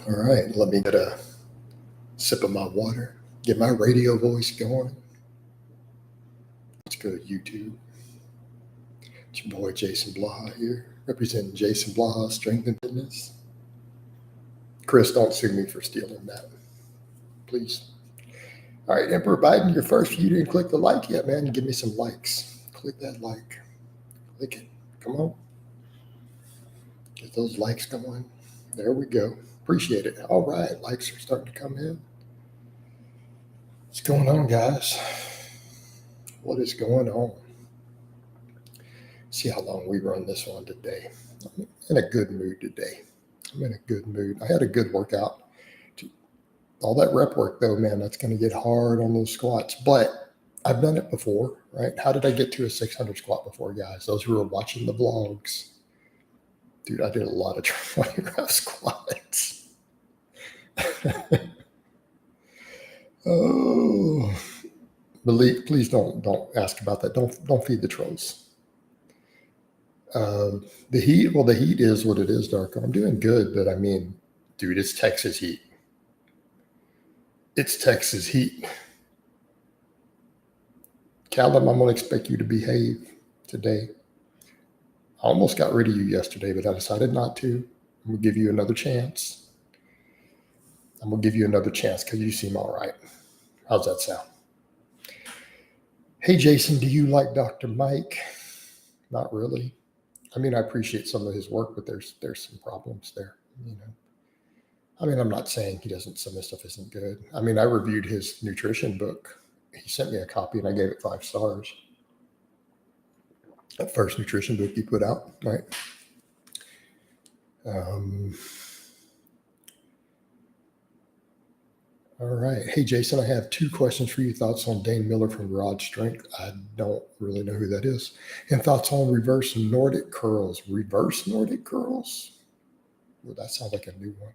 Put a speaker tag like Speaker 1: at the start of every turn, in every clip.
Speaker 1: All right, let me get a sip of my water, get my radio voice going. Let's go to YouTube. It's your boy Jason Blaha here, representing Jason Blaha Strength and Fitness. Chris, don't sue me for stealing that, please. All right, Emperor Biden, your first view didn't click the like yet, man. Give me some likes. Click that like. Click it. Come on. Get those likes going. There we go. Appreciate it. All right, likes are starting to come in. What's going on, guys? What is going on? See how long we run this one today. I'm in a good mood today. I'm in a good mood. I had a good workout. All that rep work, though, man, that's going to get hard on those squats. But I've done it before, right? How did I get to a 600 squat before, guys? Those who are watching the vlogs. Dude, I did a lot of 20 rep squats. Oh, please don't ask about that. Don't feed the trolls. The heat is what it is, Darko. I'm doing good, but I mean, dude, it's Texas heat. It's Texas heat. Callum, I'm going to expect you to behave today. I almost got rid of you yesterday, but I decided not to. I'm going to give you another chance. I'm going to give you another chance because you seem all right. How's that sound? Hey, Jason, do you like Dr. Mike? Not really. I mean, I appreciate some of his work, but there's some problems there, you know. I mean, I'm not saying some of his stuff isn't good. I mean, I reviewed his nutrition book. He sent me a copy and I gave it 5 stars. That first nutrition book he put out, right? All right. Hey, Jason, I have 2 questions for you. Thoughts on Dane Miller from Rod Strength? I don't really know who that is. And thoughts on reverse Nordic curls. Reverse Nordic curls? Well, that sounds like a new one.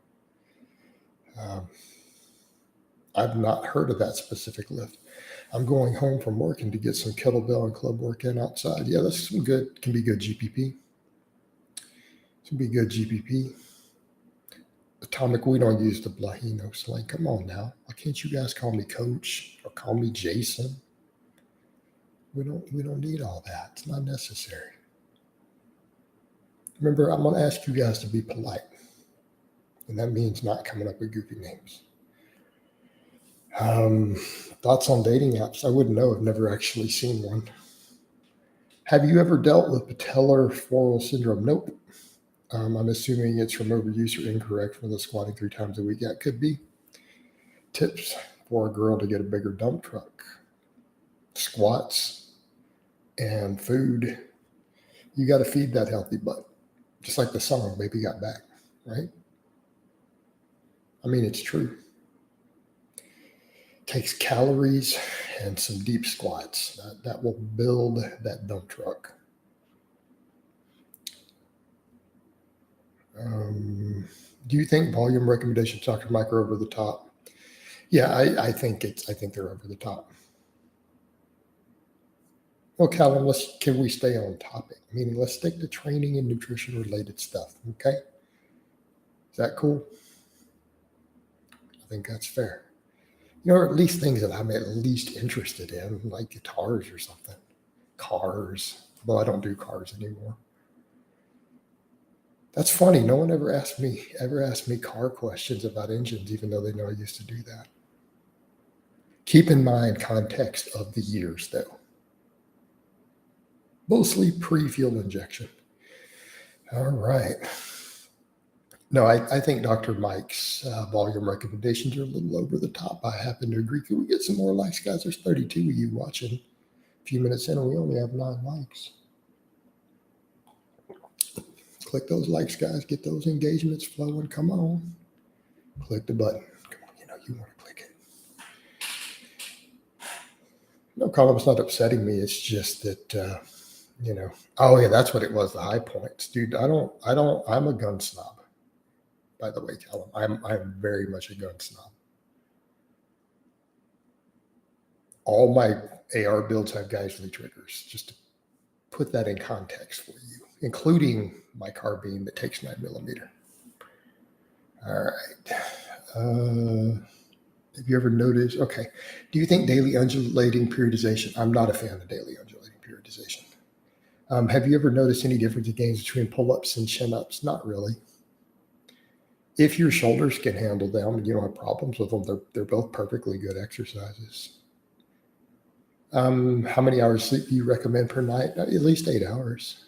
Speaker 1: I've not heard of that specific lift. I'm going home from working to get some kettlebell and club work in outside. Yeah, that's can be good GPP. Can be good GPP. Atomic, we don't use the Blahino sling. Come on now. Why can't you guys call me coach or call me Jason? We don't need all that. It's not necessary. Remember, I'm going to ask you guys to be polite. And that means not coming up with goofy names. Thoughts on dating apps? I wouldn't know. I've never actually seen one. Have you ever dealt with patellar femoral syndrome? Nope. I'm assuming it's from overuse or incorrect from the squatting 3 times a week. Yeah, it could be. Tips for a girl to get a bigger dump truck. Squats and food. You got to feed that healthy butt. Just like the song, Baby Got Back, right? I mean, it's true. Takes calories and some deep squats. That will build that dump truck. Do you think volume recommendations, Dr. Mike, are over the top? Yeah, I think they're over the top. Well, Calvin, can we stay on topic? Meaning, let's stick to training and nutrition related stuff. Okay, is that cool? I think that's fair. You know, or at least things that I'm at least interested in, like guitars or something. Cars. Well, I don't do cars anymore. That's funny. No one ever asked me car questions about engines, even though they know I used to do that. Keep in mind context of the years, though. Mostly pre-fuel injection. All right. No, I think Dr. Mike's volume recommendations are a little over the top. I happen to agree. Can we get some more likes, guys? There's 32 of you watching. A few minutes in, and we only have 9 likes. Click those likes, guys. Get those engagements flowing. Come on. Click the button. Come on, you want to click it. No, Column's not upsetting me. It's just that, oh yeah, that's what it was. The high points, dude. I'm a gun snob. By the way, Callum, I'm very much a gun snob. All my AR builds have Geissele triggers, just to put that in context for you, including my carbine that takes 9mm. All right. Have you ever noticed? Okay. Do you think daily undulating periodization? I'm not a fan of daily undulating periodization. Have you ever noticed any difference in gains between pull-ups and chin-ups? Not really. If your shoulders can handle them and you don't have problems with them, they're both perfectly good exercises. How many hours sleep do you recommend per night? At least 8 hours.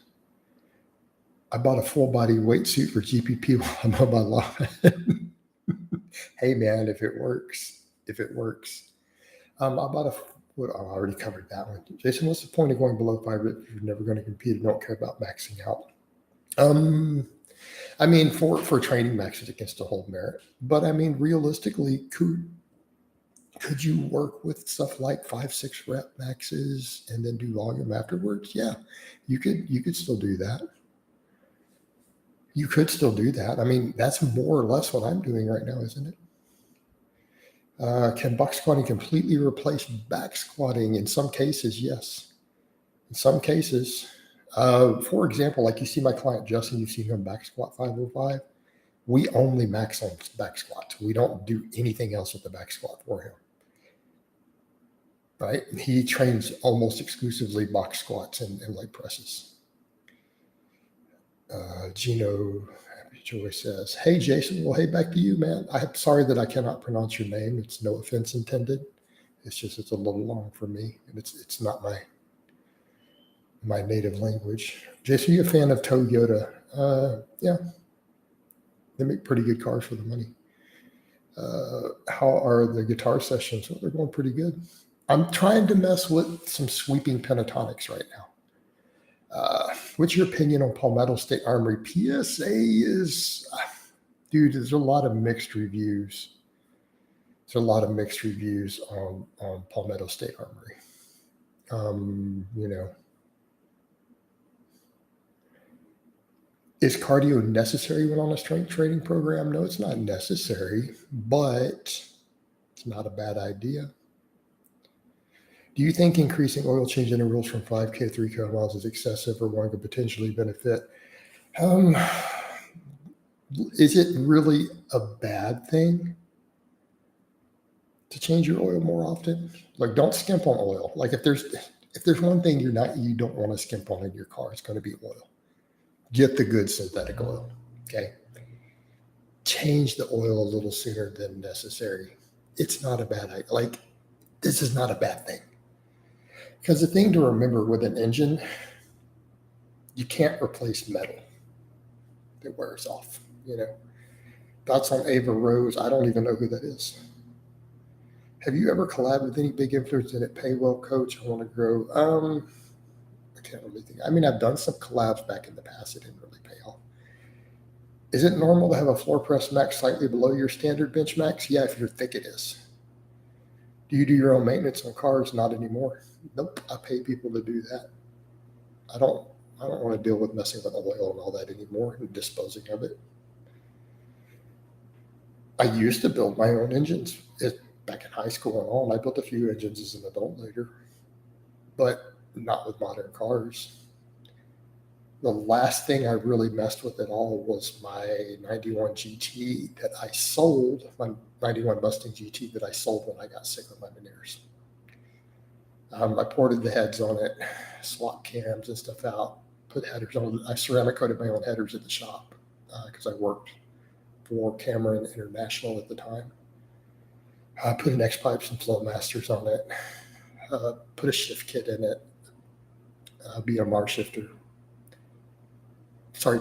Speaker 1: I bought a full body weight suit for GPP while I'm on my lawn. Hey man, if it works. I bought I already covered that one. Jason, what's the point of going below 5 if you're never going to compete and don't care about maxing out? I mean, for training maxes against a whole merit, but I mean, realistically, could you work with stuff like 5-6 rep maxes and then do volume afterwards? Yeah, you could still do that. You could still do that. I mean, that's more or less what I'm doing right now, isn't it? Can buck squatting completely replace back squatting? In some cases, yes. In some cases, for example, like you see my client Justin, you see him back squat 505. We only max on back squats. We don't do anything else with the back squat for him. Right? He trains almost exclusively box squats and leg presses. Gino Joy says, "Hey Jason, well, hey, back to you, man. I'm sorry that I cannot pronounce your name. It's no offense intended. It's just it's a little long for me, and it's not my native language." Jason, are you a fan of Toyota? Yeah, they make pretty good cars for the money. How are the guitar sessions? Well, they're going pretty good. I'm trying to mess with some sweeping pentatonics right now. What's your opinion on Palmetto State Armory? PSA is, dude, there's a lot of mixed reviews. There's a lot of mixed reviews on Palmetto State Armory. Is cardio necessary when on a strength training program? No, it's not necessary, but it's not a bad idea. Do you think increasing oil change intervals from 5K to 3K miles is excessive or one could potentially benefit? Is it really a bad thing to change your oil more often? Like, don't skimp on oil. Like, if there's one thing you don't want to skimp on in your car, it's going to be oil. Get the good synthetic oil. Okay. Change the oil a little sooner than necessary. It's not a bad idea. Like, this is not a bad thing. Because the thing to remember with an engine, you can't replace metal. It wears off, Thoughts on Ava Rose? I don't even know who that is. Have you ever collabed with any big influencers? Did it pay well, coach? I want to grow. I can't really think. I mean, I've done some collabs back in the past. It didn't really pay off. Is it normal to have a floor press max slightly below your standard bench max? Yeah, if you're thick, it is. Do you do your own maintenance on cars? Not anymore. Nope. I pay people to do that. I don't want to deal with messing with oil and all that anymore and disposing of it. I used to build my own engines back in high school and all, and I built a few engines as an adult later, but not with modern cars. The last thing I really messed with at all was my 91 GT that I sold, my 91 Mustang GT that I sold when I got sick with my veneers. I ported the heads on it, swapped cams and stuff out, put headers on. I ceramic coated my own headers at the shop because I worked for Cameron International at the time. I put an X-Pipes and Flowmasters on it, put a shift kit in it, BMR shifter.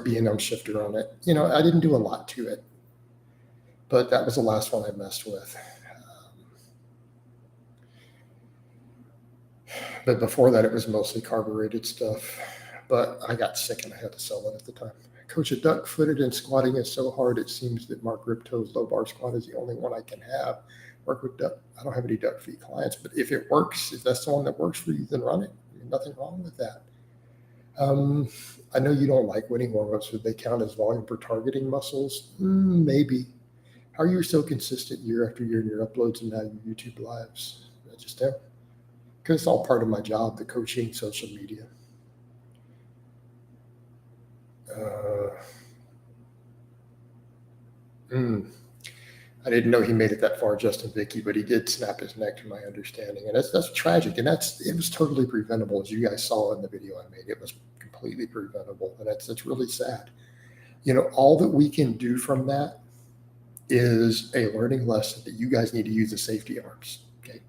Speaker 1: B&M shifter on it. I didn't do a lot to it, but that was the last one I messed with. But before that, it was mostly carbureted stuff, but I got sick and I had to sell it at the time. Coach, a duck footed and squatting is so hard. It seems that Mark Ripto's low bar squat is the only one I can have. Work with duck. I don't have any duck feet clients, but if it works, if that's the one that works for you, then run it. I mean, nothing wrong with that. I know you don't like winning warm-ups, but they count as volume per targeting muscles. Maybe. How are you so consistent year after year in your uploads and now your YouTube lives? I just am. Because it's all part of my job, the coaching, social media. I didn't know he made it that far, Justin Vicky, but he did snap his neck, to my understanding, and that's tragic. And it was totally preventable, as you guys saw in the video I made. It was completely preventable, and that's really sad. All that we can do from that is a learning lesson that you guys need to use the safety arms. Okay,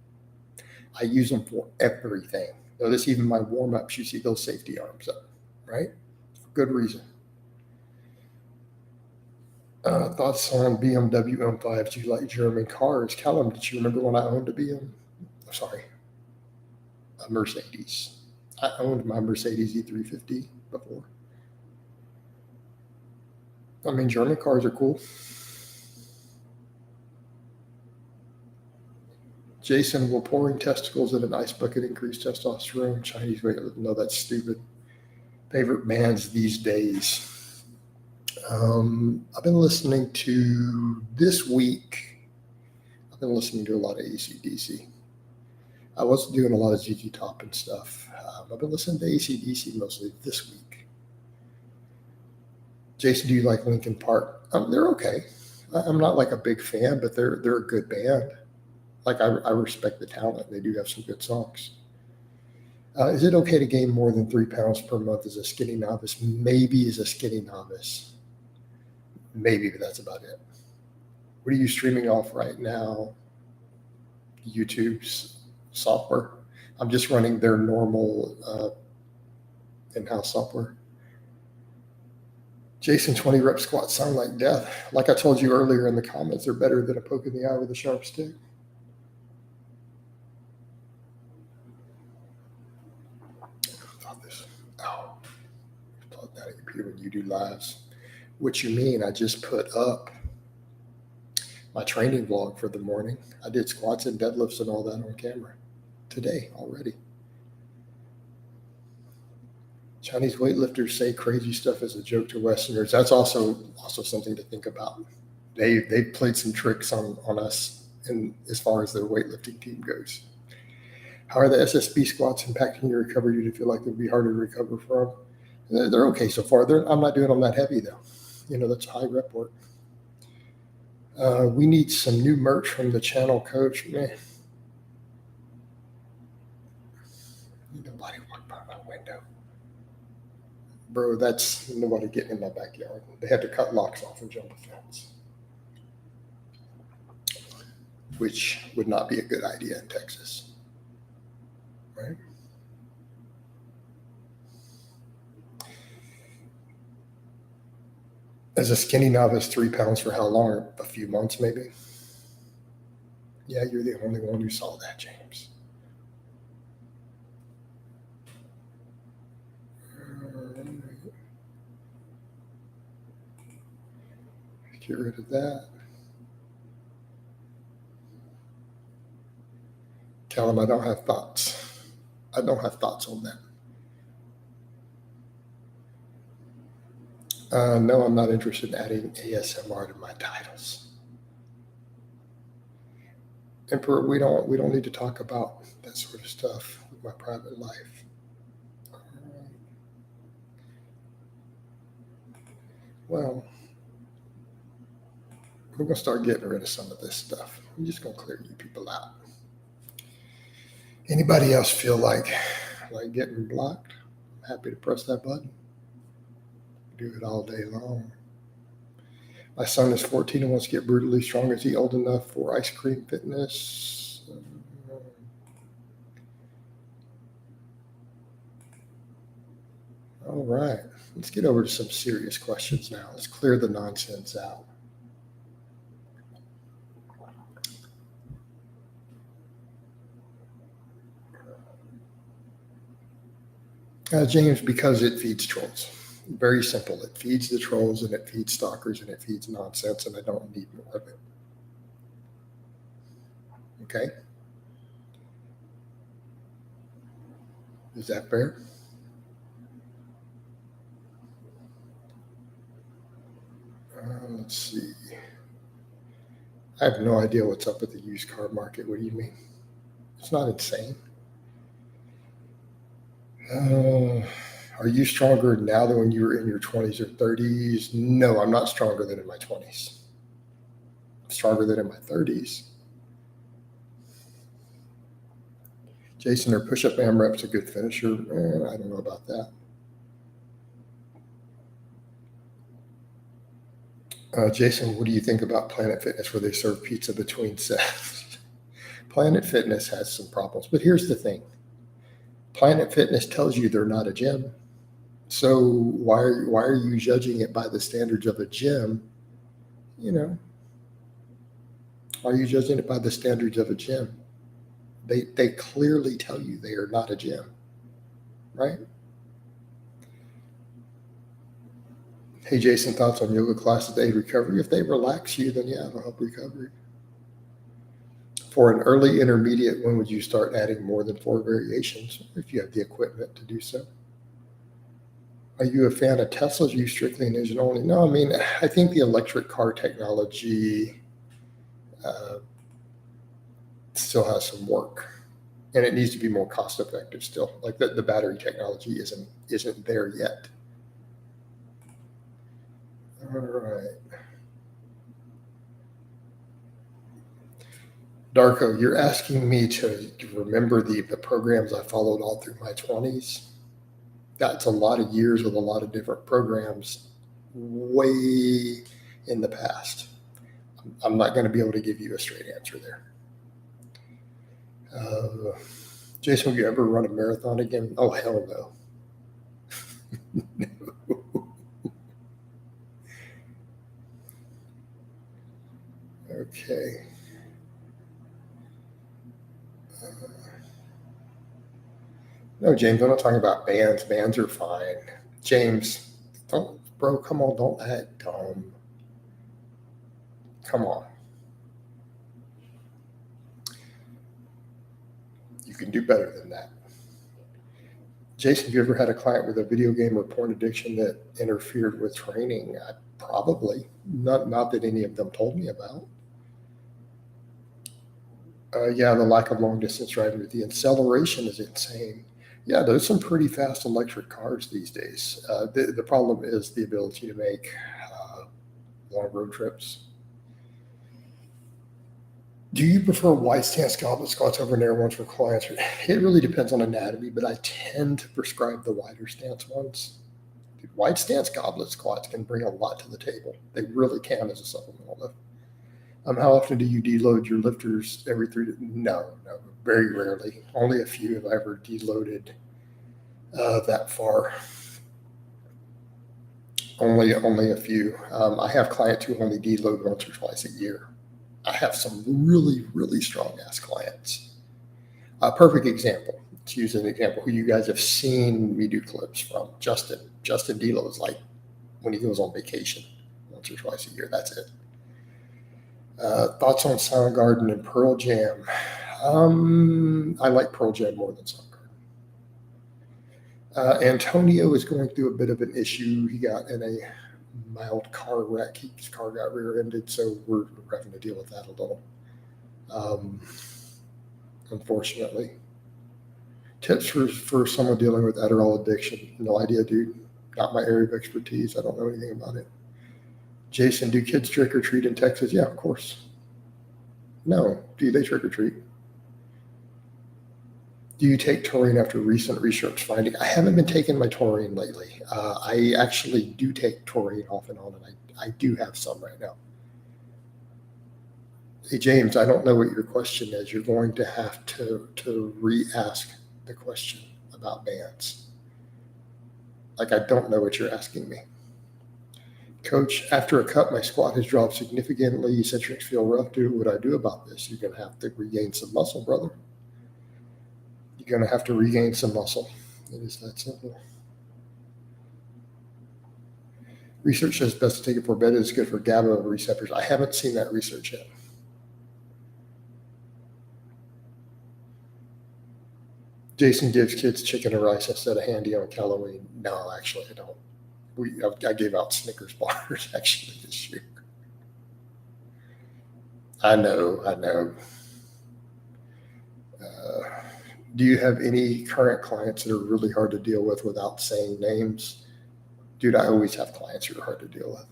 Speaker 1: I use them for everything. Notice even my warm-ups, you see those safety arms up, right? For good reason. Thoughts on BMW M5s? Do you like German cars? Callum, did you remember when I owned a Mercedes? I owned my Mercedes E350 before. I mean, German cars are cool. Jason, will pouring testicles in an ice bucket increase testosterone? Chinese weight? No, that's stupid. Favorite bands these days? I've been listening to this week. I've been listening to a lot of AC/DC. I wasn't doing a lot of ZZ Top and stuff. I've been listening to AC/DC mostly this week. Jason, do you like Linkin Park? They're okay. I'm not like a big fan, but they're a good band. Like I respect the talent. They do have some good songs. Is it okay to gain more than 3 pounds per month as a skinny novice? Maybe as a skinny novice. Maybe, but that's about it. What are you streaming off right now? YouTube's software. I'm just running their normal in-house software. Jason, 20 rep squats sound like death. Like I told you earlier in the comments, they're better than a poke in the eye with a sharp stick. Plug that in your computer when you do lives. What you mean? I just put up my training vlog for the morning. I did squats and deadlifts and all that on camera today already. Chinese weightlifters say crazy stuff as a joke to Westerners. That's also something to think about. They've played some tricks on us, and as far as their weightlifting team goes. How are the SSB squats impacting your recovery? Do you feel like they'll be harder to recover from? They're okay so far. I'm not doing them that heavy though. That's high rep work. We need some new merch from the channel, coach. Nobody walked by my window. Bro, that's nobody getting in my backyard. They had to cut locks off and jump a fence, which would not be a good idea in Texas, right? As a skinny novice, 3 pounds for how long? A few months, maybe. Yeah, you're the only one who saw that, James. Get rid of that. Callum, I don't have thoughts. I don't have thoughts on that. No, I'm not interested in adding ASMR to my titles. Emperor, we don't need to talk about that sort of stuff with my private life. Well, we're gonna start getting rid of some of this stuff. I'm just gonna clear you people out. Anybody else feel like getting blocked? I'm happy to press that button. Do it all day long. My son is 14 and wants to get brutally strong. Is he old enough for ice cream fitness? All right, let's get over to some serious questions now. Let's clear the nonsense out. James, because it feeds trolls. Very simple. It feeds the trolls and it feeds stalkers and it feeds nonsense, and I don't need more of it. Okay? Is that fair? Let's see. I have no idea what's up with the used car market. What do you mean? It's not insane. Are you stronger now than when you were in your 20s or 30s? No, I'm not stronger than in my 20s. stronger than in my 30s. Jason, are push-up AMRAPs a good finisher? I don't know about that. Jason, what do you think about Planet Fitness where they serve pizza between sets? Planet Fitness has some problems, but here's the thing. Planet Fitness tells you they're not a gym. So why are you judging it by the standards of a gym? You know, why are you judging it by the standards of a gym? They clearly tell you they are not a gym, right? Hey, Jason, thoughts on yoga classes to aid recovery? If they relax you, then yeah, it'll help recovery. For an early intermediate, when would you start adding more than 4 variations if you have the equipment to do so? Are you a fan of Teslas? Are you strictly an engine only? No, I mean, I think the electric car technology still has some work, and it needs to be more cost effective still. Like the battery technology isn't there yet. All right. Darko, you're asking me to remember the programs I followed all through my 20s. That's a lot of years with a lot of different programs way in the past. I'm not going to be able to give you a straight answer there. Jason, will you ever run a marathon again? Oh, hell no. Okay. No, James, I'm not talking about bands. Bands are fine. James, bro, come on, don't act dumb. Come on. You can do better than that. Jason, have you ever had a client with a video game or porn addiction that interfered with training? Probably. Not that any of them told me about. Yeah, the lack of long distance driving with the acceleration is insane. Yeah, there's some pretty fast electric cars these days. The problem is the ability to make long road trips. Do you prefer wide stance goblet squats over narrow ones for clients? It really depends on anatomy, but I tend to prescribe the wider stance ones. Wide stance goblet squats can bring a lot to the table. They really can as a supplemental lift. How often do you deload your lifters? Every 3 to? No, very rarely. Only a few have ever deloaded that far. Only a few. I have clients who only deload once or twice a year. I have some really, really strong ass clients. A perfect example, to use an example who you guys have seen me do clips from, Justin. Justin deloads like when he goes on vacation once or twice a year. That's it. Thoughts on Soundgarden and Pearl Jam? I like Pearl Jam more than Soundgarden. Antonio is going through a bit of an issue. He got in a mild car wreck. His car got rear-ended, so we're having to deal with that a little. Unfortunately. Tips for someone dealing with Adderall addiction? No idea, dude. Not my area of expertise. I don't know anything about it. Jason, do kids trick or treat in Texas? Yeah, of course. No. Do they trick or treat? Do you take taurine after recent research finding? I haven't been taking my taurine lately. I actually do take taurine off and on, and I do have some right now. Hey, James, I don't know what your question is. You're going to have to re-ask the question about bands. Like, I don't know what you're asking me. Coach, after a cut, my squat has dropped significantly. Eccentrics feel rough. Dude, what do I do about this? You're going to have to regain some muscle, brother. You're going to have to regain some muscle. It is that simple. Research says best to take it before bed. It's good for GABA receptors. I haven't seen that research yet. Jason gives kids chicken and rice instead of handy on Halloween. No, actually, I don't. I gave out Snickers bars actually this year. I know. Do you have any current clients that are really hard to deal with without saying names? Dude, I always have clients who are hard to deal with.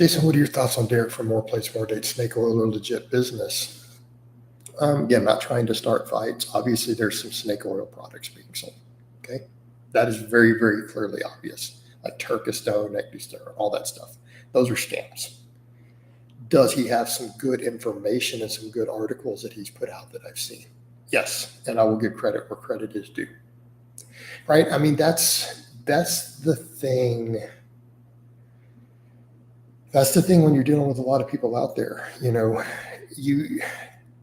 Speaker 1: Jason, what are your thoughts on Derek from More Plates, More Dates, snake oil or legit business? Again, not trying to start fights. Obviously, there's some snake oil products being sold. Okay. That is very, very clearly obvious. Like Turkestone, Ecdystone, all that stuff. Those are scams. Does he have some good information and some good articles that he's put out that I've seen? Yes. And I will give credit where credit is due. Right? I mean, that's the thing. That's the thing when you're dealing with a lot of people out there.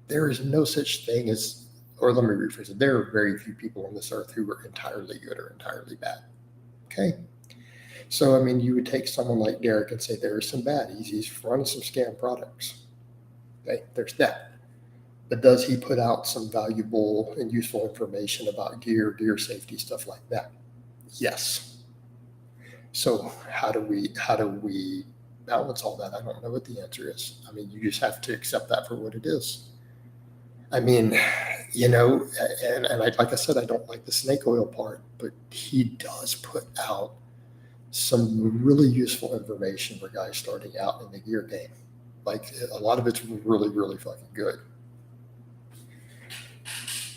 Speaker 1: There is no such thing as, or let me rephrase it, there are very few people on this earth who are entirely good or entirely bad. Okay. So, I mean, you would take someone like Derek and say there is some bad. He's running some scam products. Okay. There's that. But does he put out some valuable and useful information about gear safety, stuff like that? Yes. So how do we balance all that? I don't know what the answer is. I mean, you just have to accept that for what it is. I mean, and like I said, I don't like the snake oil part, but he does put out some really useful information for guys starting out in the gear game. Like a lot of it's really, really fucking good.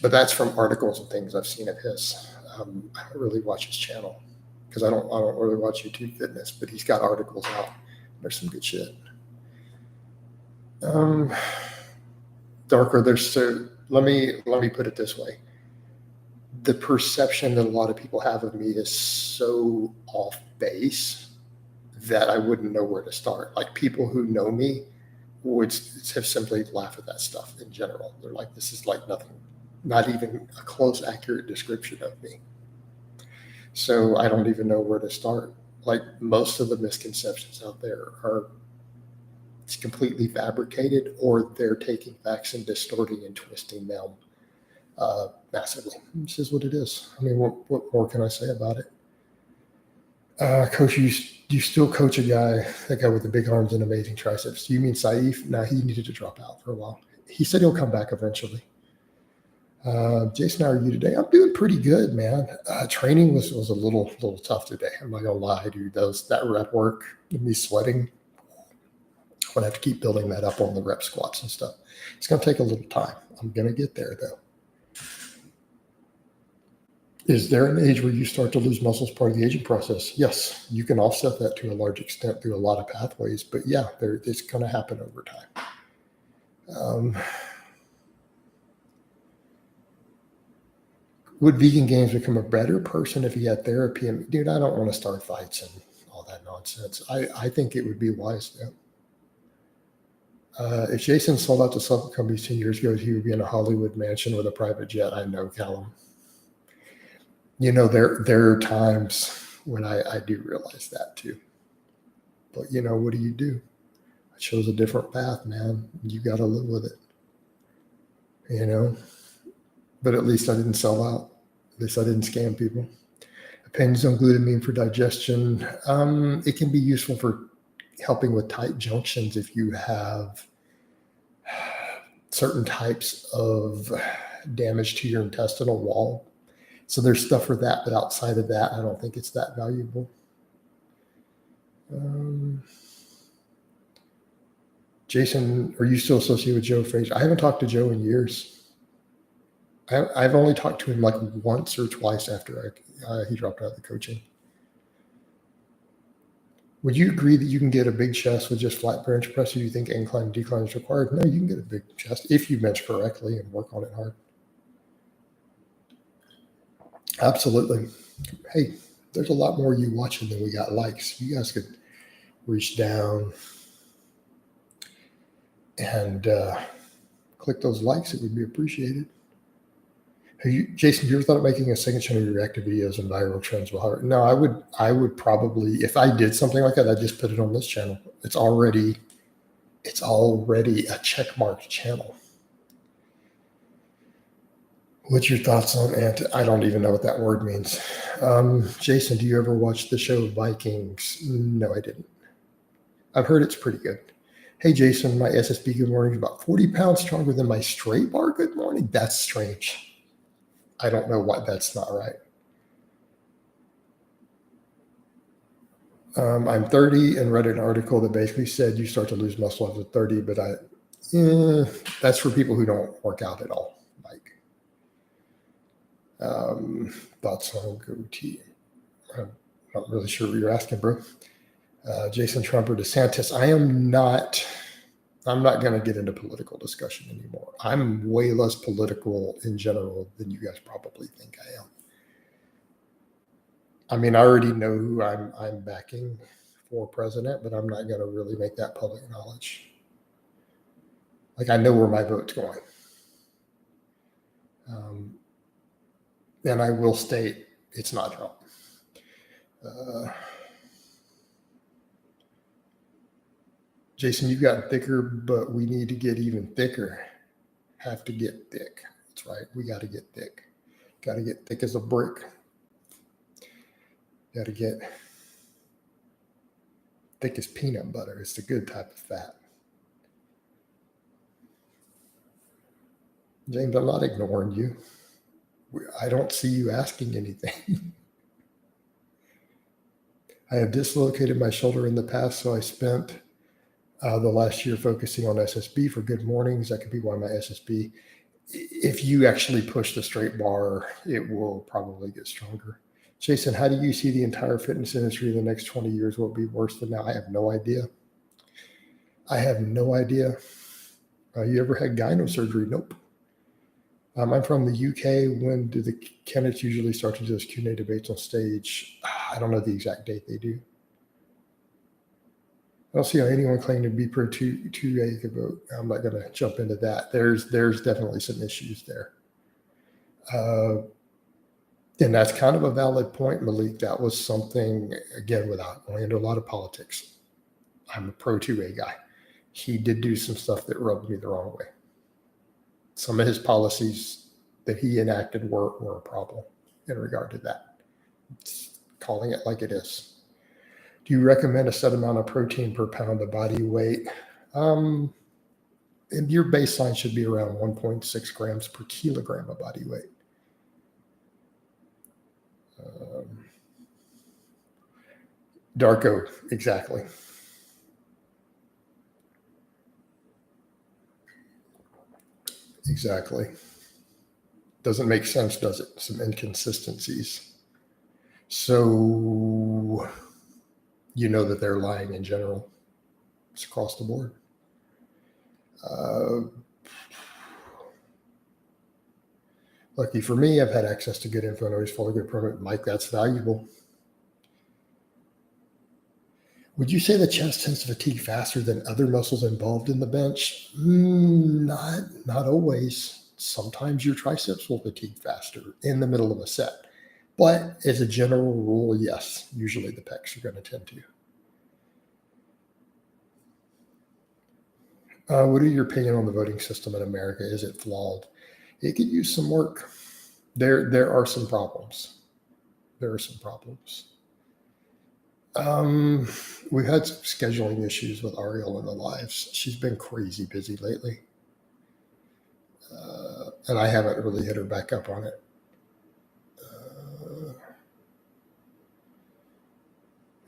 Speaker 1: But that's from articles and things I've seen of his. I don't really watch his channel because I don't really watch YouTube Fitness, but he's got articles out. There's some good shit. Darker, let me put it this way. The perception that a lot of people have of me is so off base that I wouldn't know where to start. Like people who know me would have simply laughed at that stuff in general. They're like, this is like nothing, not even a close, accurate description of me. So I don't even know where to start. Like most of the misconceptions out there are it's completely fabricated, or they're taking facts and distorting and twisting them massively. This is what it is. I mean, what more can I say about it? Coach, you still coach that guy with the big arms and amazing triceps. Do you mean Saif? No, he needed to drop out for a while. He said he'll come back eventually. Jason, how are you today? I'm doing pretty good, man. Training was a little tough today. I'm not gonna lie, dude. That rep work, me sweating. I'm gonna have to keep building that up on the rep squats and stuff. It's gonna take a little time. I'm gonna get there though. Is there an age where you start to lose muscle as part of the aging process? Yes, you can offset that to a large extent through a lot of pathways, but yeah, it's going to happen over time. Would Vegan Games become a better person if he had therapy? And dude, I don't want to start fights and all that nonsense. I think it would be wise though. If Jason sold out to supplement companies 10 years ago, he would be in a Hollywood mansion with a private jet. I know, Callum. There are times when I do realize that too. But, what do? I chose a different path, man. You got to live with it, But at least I didn't sell out. At least I didn't scam people. Opinions on glutamine for digestion. It can be useful for helping with tight junctions if you have certain types of damage to your intestinal wall. So there's stuff for that, but outside of that, I don't think it's that valuable. Jason, are you still associated with Joe Frazier? I haven't talked to Joe in years. I've only talked to him like once or twice after he dropped out of the coaching. Would you agree that you can get a big chest with just flat bench press, or do you think incline and decline is required? No, you can get a big chest if you bench correctly and work on it hard. Absolutely. Hey, there's a lot more you watching than we got likes. You guys could reach down and click those likes. It would be appreciated. Jason, have you ever thought of making a second channel of your reactive videos and viral trends? No, I would probably, if I did something like that, I'd just put it on this channel. It's already a checkmarked channel. What's your thoughts on I don't even know what that word means. Jason, do you ever watch the show Vikings? No, I didn't. I've heard it's pretty good. Hey, Jason, my SSB good morning is about 40 pounds stronger than my straight bar good morning. That's strange. I don't know why that's not right. I'm 30 and read an article that basically said you start to lose muscle after 30, but that's for people who don't work out at all. Like, thoughts on goatee? I'm not really sure what you're asking, bro. Jason Trump or DeSantis? I'm not going to get into political discussion anymore. I'm way less political in general than you guys probably think I am. I mean, I already know who I'm backing for president, but I'm not going to really make that public knowledge. Like, I know where my vote's going. And I will state it's not Trump. Jason, you've gotten thicker, but we need to get even thicker. Have to get thick. That's right. We got to get thick. Got to get thick as a brick. Got to get thick as peanut butter. It's the good type of fat. James, I'm not ignoring you. I don't see you asking anything. I have dislocated my shoulder in the past, so I spent the last year focusing on SSB for good mornings. That could be why my SSB, if you actually push the straight bar, it will probably get stronger. Jason, how do you see the entire fitness industry in the next 20 years? Will it be worse than now? I have no idea. You ever had gyno surgery? Nope. I'm from the UK. When do the candidates usually start to do those Q&A debates on stage? I don't know the exact date they do. I don't see how anyone claiming to be pro 2A could vote. I'm not going to jump into that. There's definitely some issues there. And that's kind of a valid point, Malik. That was something, again, without going into a lot of politics. I'm a pro 2A guy. He did do some stuff that rubbed me the wrong way. Some of his policies that he enacted were a problem in regard to that. It's calling it like it is. Do you recommend a set amount of protein per pound of body weight? And your baseline should be around 1.6 grams per kilogram of body weight. Darko, exactly. Exactly. Doesn't make sense, does it? Some inconsistencies. So you know that they're lying in general. It's across the board. Lucky for me, I've had access to good info and always follow good program. Mike, that's valuable. Would you say the chest tends to fatigue faster than other muscles involved in the bench? Not always. Sometimes your triceps will fatigue faster in the middle of a set. But as a general rule, yes, usually the pecs are going to tend to. What are your opinion on the voting system in America? Is it flawed? It could use some work. There are some problems. We've had some scheduling issues with Ariel in the lives. She's been crazy busy lately. And I haven't really hit her back up on it.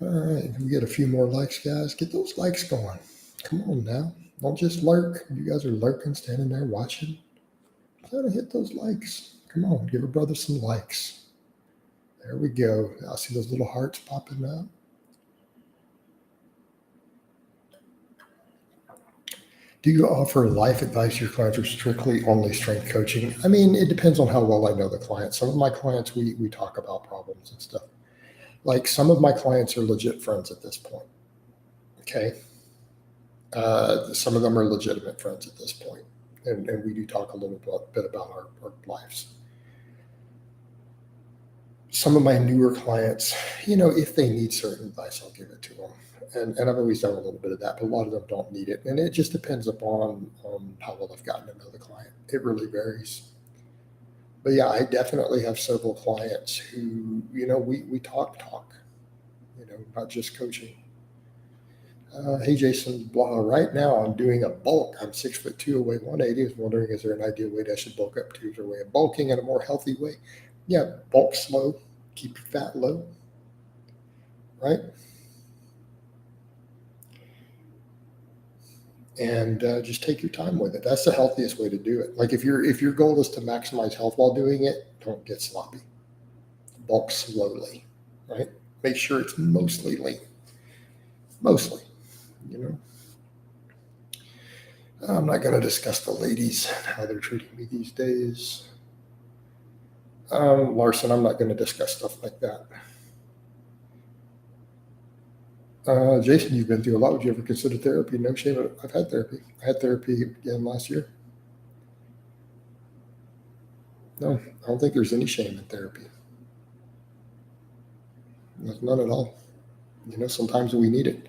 Speaker 1: All right, we get a few more likes, guys. Get those likes going. Come on now. Don't just lurk. You guys are lurking, standing there watching. Gotta hit those likes. Come on, give a brother some likes. There we go. I see those little hearts popping up. Do you offer life advice to your clients or strictly only strength coaching? I mean, it depends on how well I know the client. Some of my clients, we talk about problems and stuff. Like some of my clients are legit friends at this point. Okay. Some of them are legitimate friends at this point. And we do talk a little bit about our lives. Some of my newer clients, if they need certain advice, I'll give it to them. And I've always done a little bit of that, but a lot of them don't need it. And it just depends upon how well I've gotten to know the client. It really varies. But yeah, I definitely have several clients who, we talk, not just coaching. Hey, Jason Blaha, right now I'm doing a bulk. I'm 6'2", I weigh 180. I was wondering, is there an ideal weight I should bulk up to? Is there a way of bulking in a more healthy way? Yeah, bulk slow, keep your fat low, right? and just take your time with it. That's the healthiest way to do it. Like if your goal is to maximize health while doing it, don't get sloppy. Bulk slowly, right? Make sure it's mostly lean. Mostly, you know. I'm not going to discuss the ladies and how they're treating me these days. Larson, I'm not going to discuss stuff like that. Jason, you've been through a lot. Would you ever consider therapy? No shame. I've had therapy. I had therapy again last year. No, I don't think there's any shame in therapy. There's none at all. You know, sometimes we need it,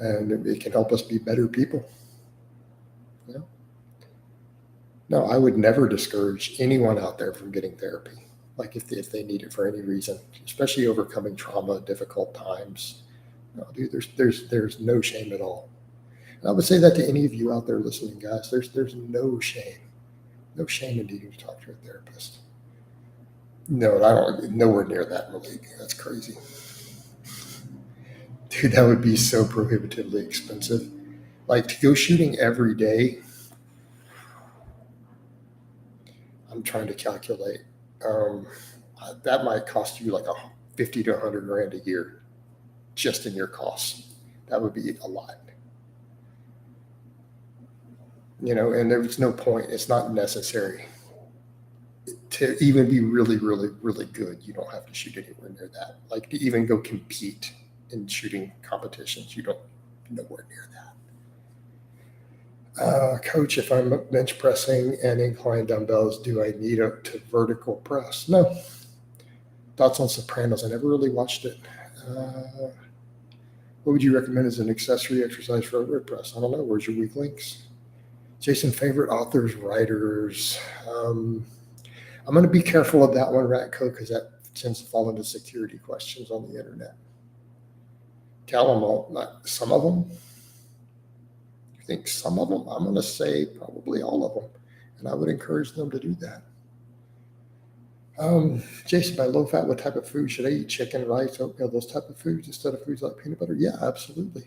Speaker 1: and it can help us be better people. Yeah. No, I would never discourage anyone out there from getting therapy. Like if they need it for any reason, especially overcoming trauma, difficult times. No, dude, there's no shame at all. And I would say that to any of you out there listening, guys. There's no shame. No shame in needing to talk to a therapist. No, I don't. Nowhere near that, Malik. That's crazy, dude. That would be so prohibitively expensive. Like to go shooting every day. I'm trying to calculate. That might cost you like 50 to 100 grand a year, just in your costs. That would be a lot. You know, and there's no point. It's not necessary to even be really, really, really good. You don't have to shoot anywhere near that. Like to even go compete in shooting competitions, you don't nowhere near that. Coach, if I'm bench pressing and incline dumbbells, do I need to vertical press? No. Thoughts on Sopranos? I never really watched it. What would you recommend as an accessory exercise for overhead press? I don't know. Where's your weak links? Jason, favorite authors, writers. I'm going to be careful of that one, Ratco, because that tends to fall into security questions on the internet. Tell them all, not some of them. You think some of them? I'm going to say probably all of them, and I would encourage them to do that. Jason, by low fat, what type of food should I eat? Chicken, rice, oatmeal, those type of foods instead of foods like peanut butter? Yeah, absolutely.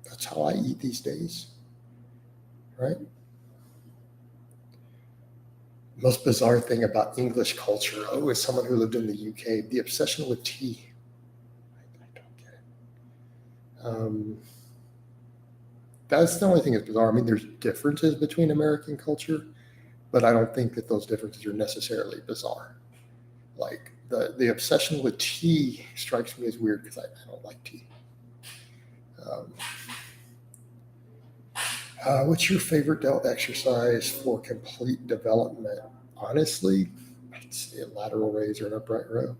Speaker 1: That's how I eat these days, right? Most bizarre thing about English culture, as someone who lived in the UK, the obsession with tea. I don't get it. That's the only thing that's bizarre. I mean, there's differences between American culture, but I don't think that those differences are necessarily bizarre. Like the obsession with tea strikes me as weird because I don't like tea. What's your favorite delt exercise for complete development? Honestly, I'd say a lateral raise or an upright row.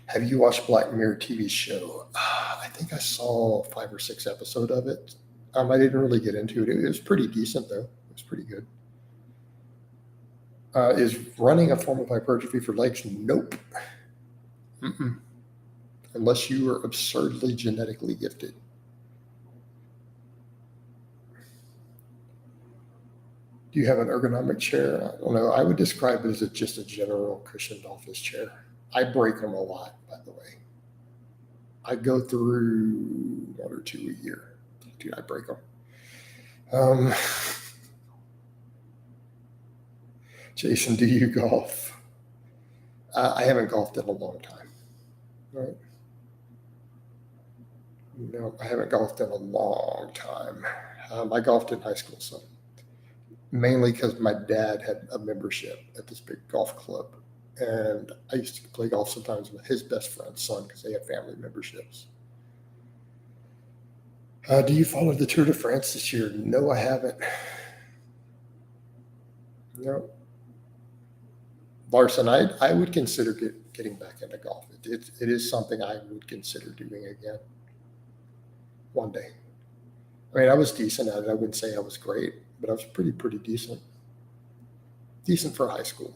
Speaker 1: Have you watched Black Mirror TV show? I think I saw 5 or 6 episodes of it. I didn't really get into it. It was pretty decent, though. It was pretty good. Is running a form of hypertrophy for legs? Nope. Mm-mm. Unless you are absurdly genetically gifted. Do you have an ergonomic chair? I don't know. I would describe it as just a general cushioned office chair. I break them a lot, by the way. I go through 1 or 2 a year. Dude, I break them. Jason, do you golf? I haven't golfed in a long time. Right? No, I haven't golfed in a long time. I golfed in high school, so mainly because my dad had a membership at this big golf club. And I used to play golf sometimes with his best friend's son because they had family memberships. Do you follow the Tour de France this year? No, I haven't. No. Larson, I would consider getting back into golf. It is something I would consider doing again one day. I mean, I was decent at it. I wouldn't say I was great, but I was pretty decent. Decent for a high schooler.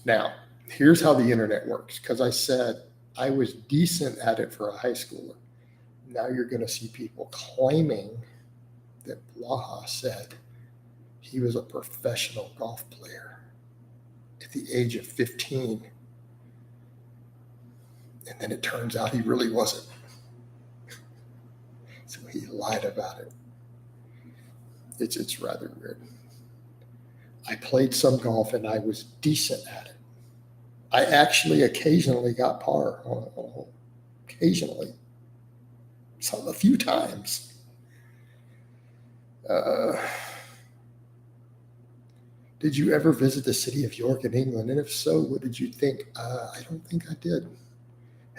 Speaker 1: Now, here's how the internet works. Because I said I was decent at it for a high schooler. Now you're going to see people claiming that Blaha said he was a professional golf player at the age of 15. And then it turns out he really wasn't. lied about it. It's rather weird. I played some golf and I was decent at it. I actually occasionally got par on a hole. Occasionally. A few times. Did you ever visit the city of York in England? And if so, what did you think? I don't think I did.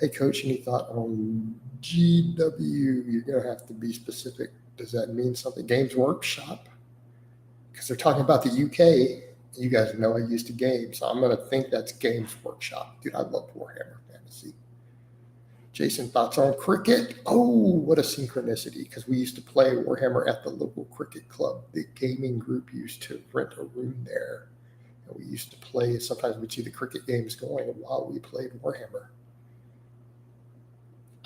Speaker 1: Hey, coach, any thought on GW? You're going to have to be specific. Does that mean something? Games Workshop? Because they're talking about the UK. You guys know I used to game, so I'm going to think that's Games Workshop. Dude, I love Warhammer Fantasy. Jason, thoughts on cricket? Oh, what a synchronicity, because we used to play Warhammer at the local cricket club. The gaming group used to rent a room there, and we used to play. Sometimes we'd see the cricket games going while we played Warhammer.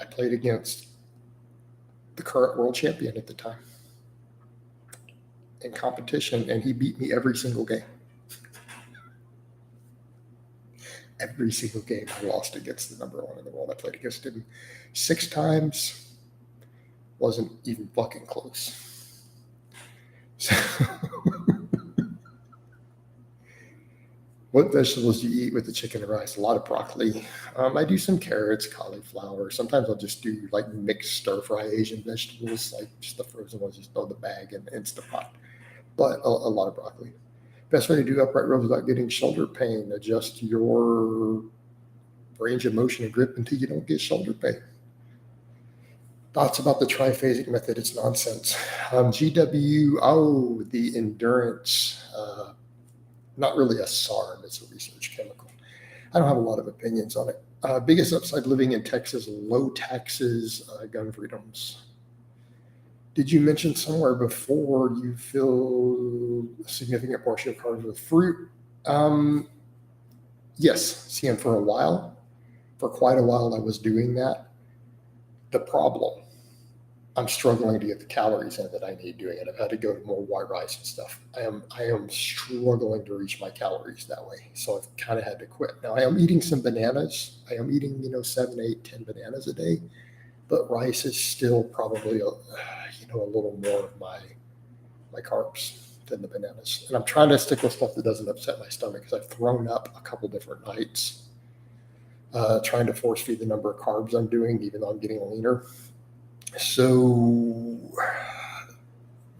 Speaker 1: I played against the current world champion at the time in competition, and he beat me every single game. Every single game I lost against the number one in the world. I played against him 6 times. Wasn't even fucking close. So what vegetables do you eat with the chicken and rice? A lot of broccoli. I do some carrots, cauliflower. Sometimes I'll just do like mixed stir fry Asian vegetables, like just the frozen ones, just throw the bag in Instapot. But a lot of broccoli. Best way to do upright rows without getting shoulder pain. Adjust your range of motion and grip until you don't get shoulder pain. Thoughts about the triphasic method? It's nonsense. GW, the endurance, not really a SARM, it's a research chemical. I don't have a lot of opinions on it. Biggest upside living in Texas, low taxes, gun freedoms. Did you mention somewhere before you fill a significant portion of carbs with fruit? Yes. See, and for quite a while, I was doing that. The problem, I'm struggling to get the calories in that I need doing it. I've had to go to more white rice and stuff. I am struggling to reach my calories that way. So I've kind of had to quit. Now I am eating some bananas. I am eating, 7, 8, 10 bananas a day, but rice is still probably a little more of my carbs than the bananas. And I'm trying to stick with stuff that doesn't upset my stomach, because I've thrown up a couple different nights trying to force feed the number of carbs I'm doing, even though I'm getting leaner. So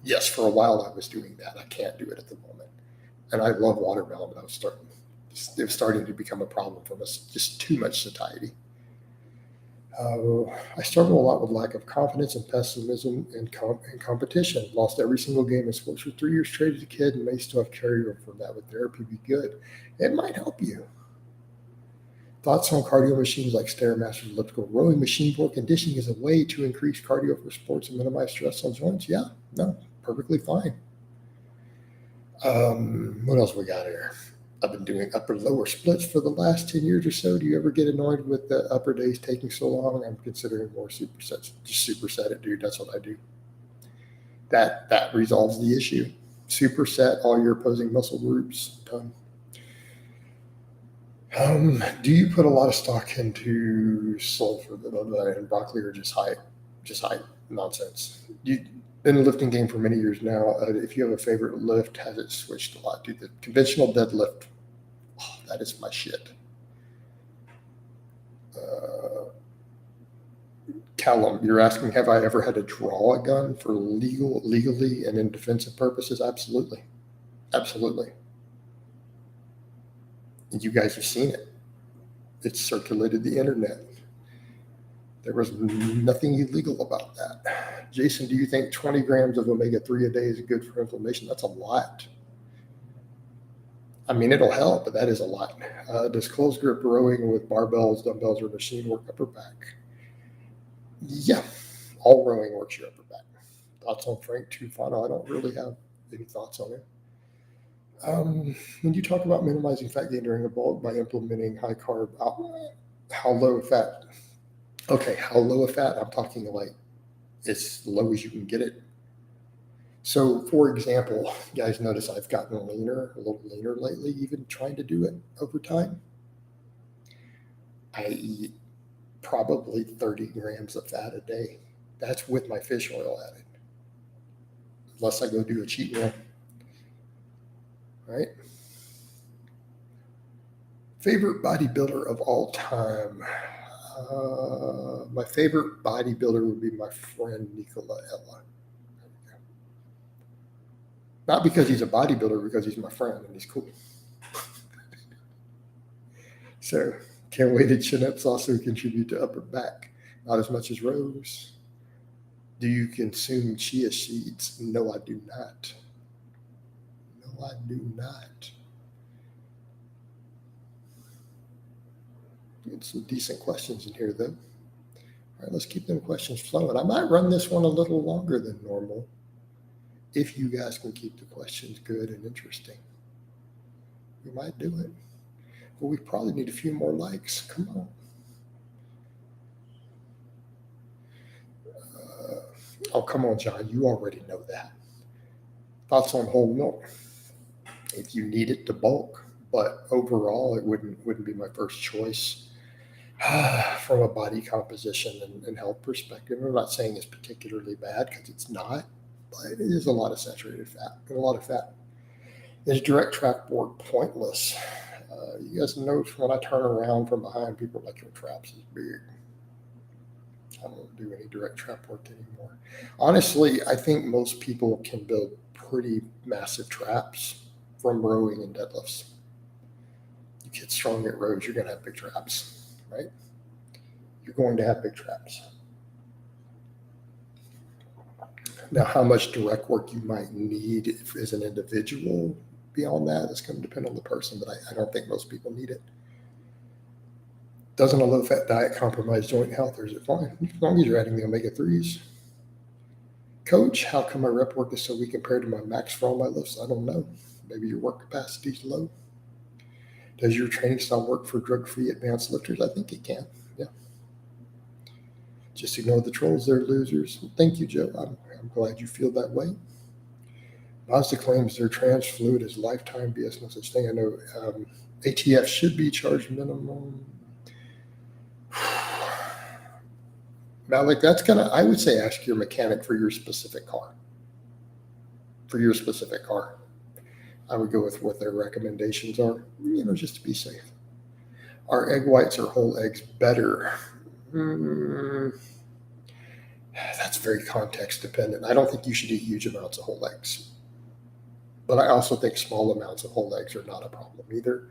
Speaker 1: yes, for a while I was doing that. I can't do it at the moment. And I love watermelon, but it was starting to become a problem from just too much satiety. I struggle a lot with lack of confidence and pessimism in competition. Lost every single game in sports for 3 years straight as a kid, and may still have carryover from that. With therapy, be good. It might help you. Thoughts on cardio machines like Stairmasters, elliptical, rowing, machine board conditioning is a way to increase cardio for sports and minimize stress on joints? Yeah, no, perfectly fine. What else we got here? I've been doing upper-lower splits for the last 10 years or so. Do you ever get annoyed with the upper days taking so long? I'm considering more supersets. Just superset it, dude. That's what I do. That resolves the issue. Superset all your opposing muscle groups. Done. Do you put a lot of stock into sulfur and broccoli, or just height? Just height. Nonsense. You've been in the lifting game for many years now. If you have a favorite lift, has it switched a lot? Dude, the conventional deadlift, that is my shit. Callum, you're asking, have I ever had to draw a gun for legally and in defensive purposes? Absolutely. Absolutely. And you guys have seen it. It's circulated the internet. There was nothing illegal about that. Jason, do you think 20 grams of omega-3 a day is good for inflammation? That's a lot. I mean, it'll help, but that is a lot. Does closed grip rowing with barbells, dumbbells, or machine work upper back? Yeah, all rowing works your upper back. Thoughts on Frank Tufano? I don't really have any thoughts on it. When you talk about minimizing fat gain during a bulk by implementing high carb, how low fat? Okay, how low a fat? I'm talking like as low as you can get it. So, for example, you guys notice I've gotten a little leaner lately, even trying to do it over time. I eat probably 30 grams of fat a day. That's with my fish oil added. unless I go do a cheat meal, right? Favorite bodybuilder of all time? My favorite bodybuilder would be my friend Nicola Ella. Not because he's a bodybuilder, because he's my friend and he's cool. So can't weighted chin-ups also contribute to upper back? Not as much as rows. Do you consume chia seeds? No, I do not. No, I do not. Get some decent questions in here, though. All right, let's keep them questions flowing. I might run this one a little longer than normal if you guys can keep the questions good and interesting. We might do it. But we probably need a few more likes. Come on. Oh, come on, John. You already know that. Thoughts on whole milk? If you need it to bulk, but overall, it wouldn't be my first choice from a body composition and health perspective. I'm not saying it's particularly bad because it's not, but it is a lot of saturated fat and a lot of fat. Is direct track work pointless? You guys notice when I turn around from behind, people are like, your traps is big. I don't do any direct trap work anymore. Honestly, I think most people can build pretty massive traps from rowing and deadlifts. You get strong at rows, you're going to have big traps, right? You're going to have big traps. Now, how much direct work you might need as an individual beyond that is going to depend on the person, but I don't think most people need it. Doesn't a low-fat diet compromise joint health, or is it fine? As long as you're adding the omega-3s. Coach, how come my rep work is so weak compared to my max for all my lifts? I don't know. Maybe your work capacity is low. Does your training style work for drug-free advanced lifters? I think it can, yeah. Just ignore the trolls, they're losers. Thank you, Joe. I'm glad you feel that way. Mazda claims their trans fluid is lifetime BS, no such thing. I know ATF should be charged minimum. Malik, I would say ask your mechanic for your specific car. For your specific car. I would go with what their recommendations are, just to be safe. Are egg whites or whole eggs better? That's very context dependent. I don't think you should eat huge amounts of whole eggs. But I also think small amounts of whole eggs are not a problem either.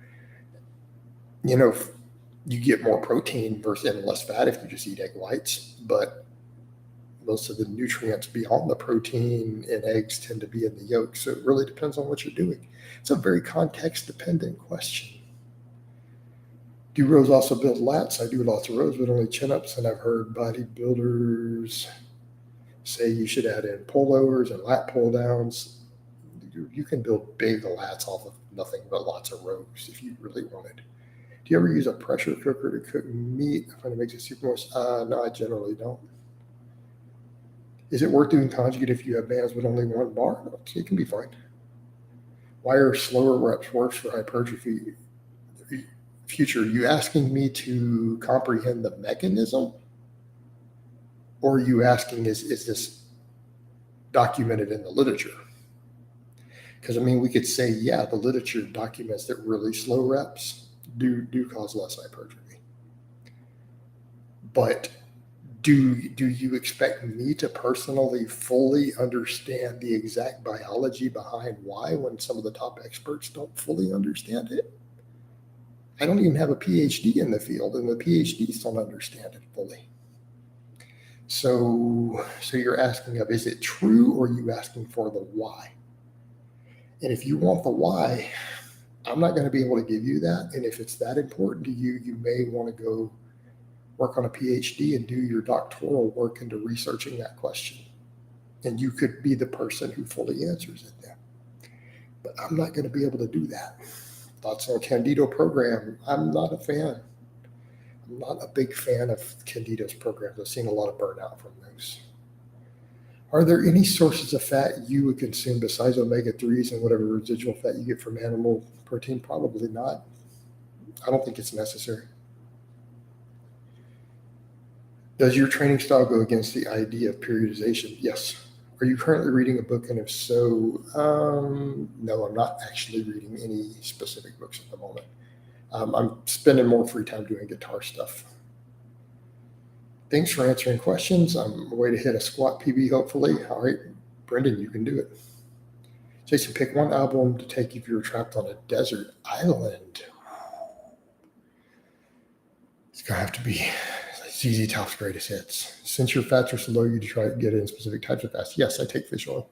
Speaker 1: You get more protein and less fat if you just eat egg whites, but most of the nutrients beyond the protein in eggs tend to be in the yolk. So it really depends on what you're doing. It's a very context-dependent question. Do rows also build lats? I do lots of rows, but only chin-ups, and I've heard bodybuilders say you should add in pullovers and lat pull-downs. You can build big lats off of nothing but lots of rows if you really wanted. Do you ever use a pressure cooker to cook meat? I find it makes it super moist. No, I generally don't. Is it worth doing conjugate if you have bands with only one bar? It can be fine. Why are slower reps worse for hypertrophy? Future, you asking me to comprehend the mechanism? Or are you asking, is this documented in the literature? Because, we could say, yeah, the literature documents that really slow reps do cause less hypertrophy. But do you expect me to personally fully understand the exact biology behind why when some of the top experts don't fully understand it? I don't even have a PhD in the field, and the PhDs don't understand it fully. So you're asking is it true, or are you asking for the why? And if you want the why, I'm not going to be able to give you that. And if it's that important to you, you may want to go work on a PhD and do your doctoral work into researching that question. And you could be the person who fully answers it then. But I'm not going to be able to do that. Thoughts on Candido program? I'm not a fan. I'm not a big fan of Candido's programs. I've seen a lot of burnout from those. Are there any sources of fat you would consume besides omega-3s and whatever residual fat you get from animal protein? Probably not. I don't think it's necessary. Does your training style go against the idea of periodization? Yes. Are you currently reading a book? And if so, no, I'm not actually reading any specific books at the moment. I'm spending more free time doing guitar stuff. Thanks for answering questions. I'm way to hit a squat PB, hopefully. All right, Brendan, you can do it. Jason, pick one album to take if you're trapped on a desert island. It's going to have to be ZZ Top's greatest hits. Since your fats are so low, you try to get in specific types of fats. Yes, I take fish oil.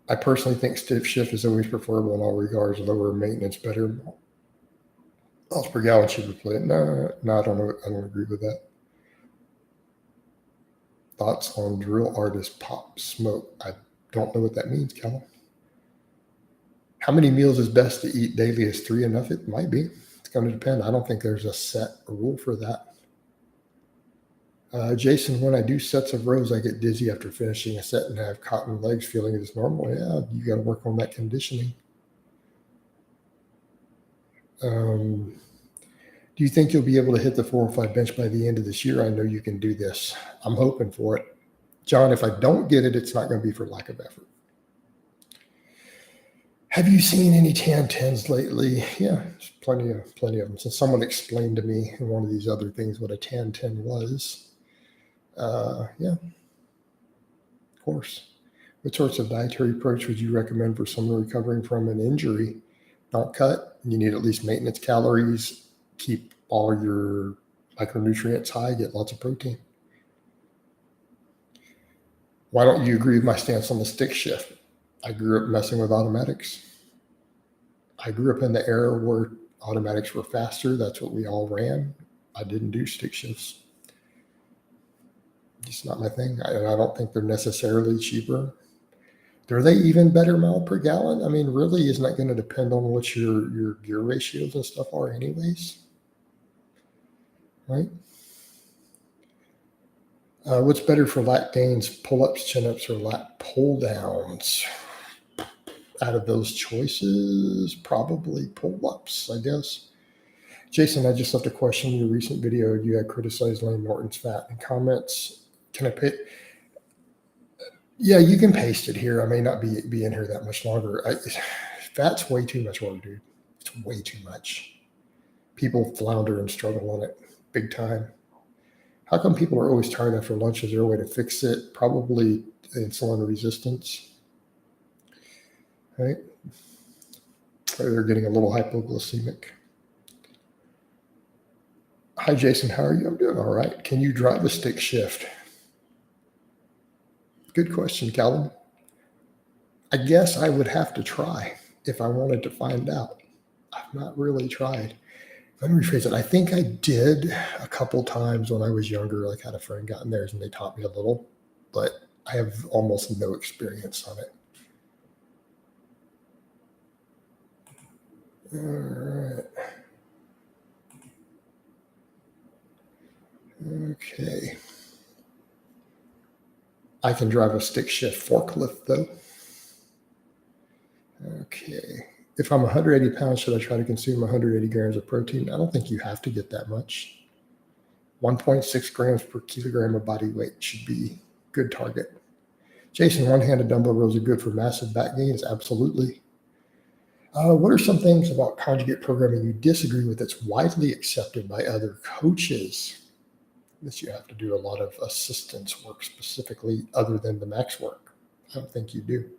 Speaker 1: I personally think stiff shift is always preferable in all regards. Lower maintenance, better miles per gallon should replay it. No, I don't know. I don't agree with that. Thoughts on drill artist Pop Smoke? I don't know what that means, Callum. How many meals is best to eat daily? Is 3 enough? It might be. It's going to depend. I don't think there's a set rule for that. Jason, when I do sets of rows, I get dizzy after finishing a set and have cotton legs. Feeling it is normal. Yeah, you got to work on that conditioning. Do you think you'll be able to hit the 405 bench by the end of this year? I know you can do this. I'm hoping for it. John, if I don't get it, it's not going to be for lack of effort. Have you seen any tan 10s lately? Yeah, there's plenty of them. So someone explained to me in one of these other things what a tan 10 was. Yeah, of course. What sorts of dietary approach would you recommend for someone recovering from an injury? Don't cut. You need at least maintenance calories. Keep all your micronutrients high. Get lots of protein. Why don't you agree with my stance on the stick shift? I grew up messing with automatics. I grew up in the era where automatics were faster. That's what we all ran. I didn't do stick shifts. It's not my thing. I don't think they're necessarily cheaper. Are they even better mile per gallon? I mean, really, isn't that going to depend on what your gear ratios and stuff are anyways? Right? What's better for lat gains, pull-ups, chin-ups, or lat pull-downs? Out of those choices, probably pull-ups, I guess. Jason, I just left a question in your recent video. You had criticized Lane Norton's fat in comments. Can I pay? Yeah, you can paste it here. I may not be in here that much longer. Fat's way too much work, dude. It's way too much. People flounder and struggle on it big time. How come people are always tired after lunch? Is there a way to fix it? Probably insulin resistance. Right? Or they're getting a little hypoglycemic. Hi, Jason. How are you? I'm doing all right. Can you drive a stick shift? Good question, Callum. I guess I would have to try if I wanted to find out. I've not really tried. Let me rephrase it. I think I did a couple times when I was younger. Like, had a friend got in theirs and they taught me a little, but I have almost no experience on it. All right. Okay. I can drive a stick shift forklift, though. Okay. If I'm 180 pounds, should I try to consume 180 grams of protein? I don't think you have to get that much. 1.6 grams per kilogram of body weight should be good target. Jason, one-handed dumbbell rows are good for massive back gains. Absolutely. What are some things about conjugate programming you disagree with that's widely accepted by other coaches? This you have to do a lot of assistance work specifically other than the max work. I don't think you do.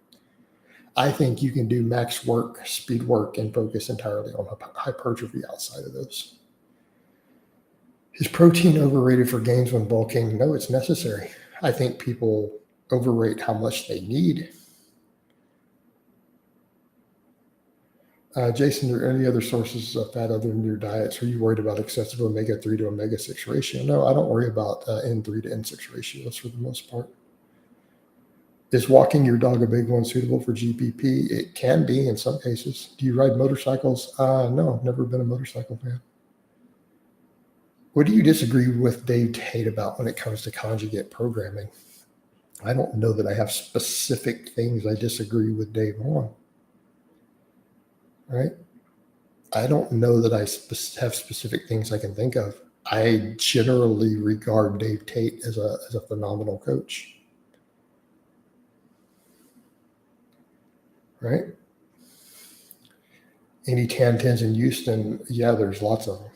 Speaker 1: I think you can do max work, speed work, and focus entirely on hypertrophy outside of those. Is protein overrated for gains when bulking? No, it's necessary. I think people overrate how much they need. Jason, are there any other sources of fat other than your diets? Are you worried about excessive omega-3 to omega-6 ratio? No, I don't worry about N3 to N6 ratios for the most part. Is walking your dog a big one suitable for GPP? It can be in some cases. Do you ride motorcycles? No, never been a motorcycle fan. What do you disagree with Dave Tate about when it comes to conjugate programming? I don't know that I have specific things I disagree with Dave on. Right? I don't know that I have specific things I can think of. I generally regard Dave Tate as a phenomenal coach. Right? Any Tan-Tens in Houston? Yeah, there's lots of them.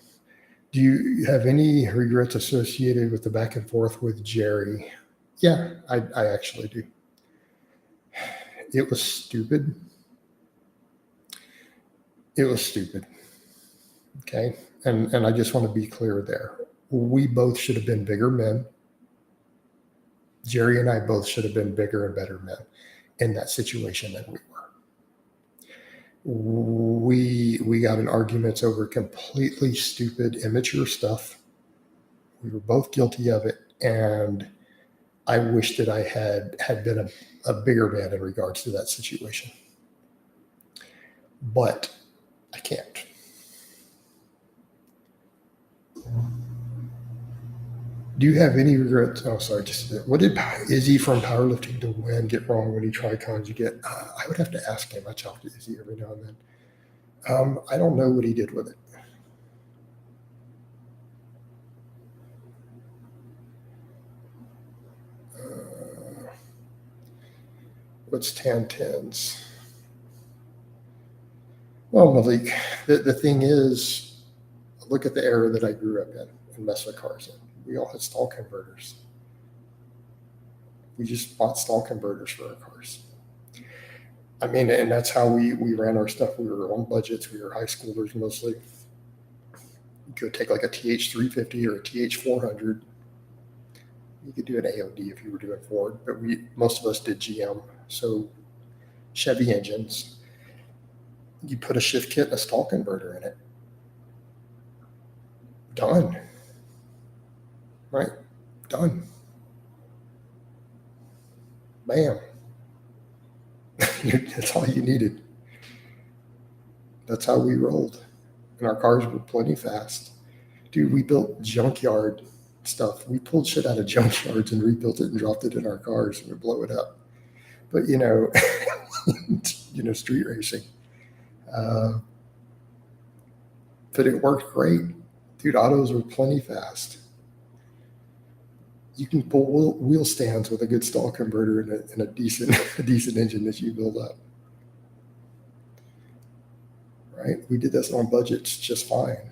Speaker 1: Do you have any regrets associated with the back and forth with Jerry? Yeah, I actually do. It was stupid. It was stupid. Okay. And I just want to be clear there. We both should have been bigger men. Jerry and I both should have been bigger and better men in that situation than we were. We got in arguments over completely stupid, immature stuff. We were both guilty of it. And I wish that I had been a bigger man in regards to that situation. But I can't. Do you have any regrets? Oh, sorry. What did Izzy from Powerlifting to Win get wrong when he tried conjugate? I would have to ask him. I talk to Izzy every now and then. I don't know what he did with it. What's Tan-Tens? Well, Malik, the thing is, look at the era that I grew up in and messed with cars in. We all had stall converters. We just bought stall converters for our cars. I mean, and that's how we ran our stuff. We were on budgets. We were high schoolers mostly. You could take like a TH350 or a TH400. You could do an AOD if you were doing Ford, but most of us did GM. So Chevy engines. You put a shift kit and a stall converter in it. Done. Right? Done. Bam. That's all you needed. That's how we rolled. And our cars were plenty fast. Dude, we built junkyard stuff. We pulled shit out of junkyards and rebuilt it and dropped it in our cars and would blow it up. But, street racing. But it worked great. Dude, autos were plenty fast. You can pull wheel stands with a good stall converter and a decent engine that you build up. Right? We did this on budgets just fine.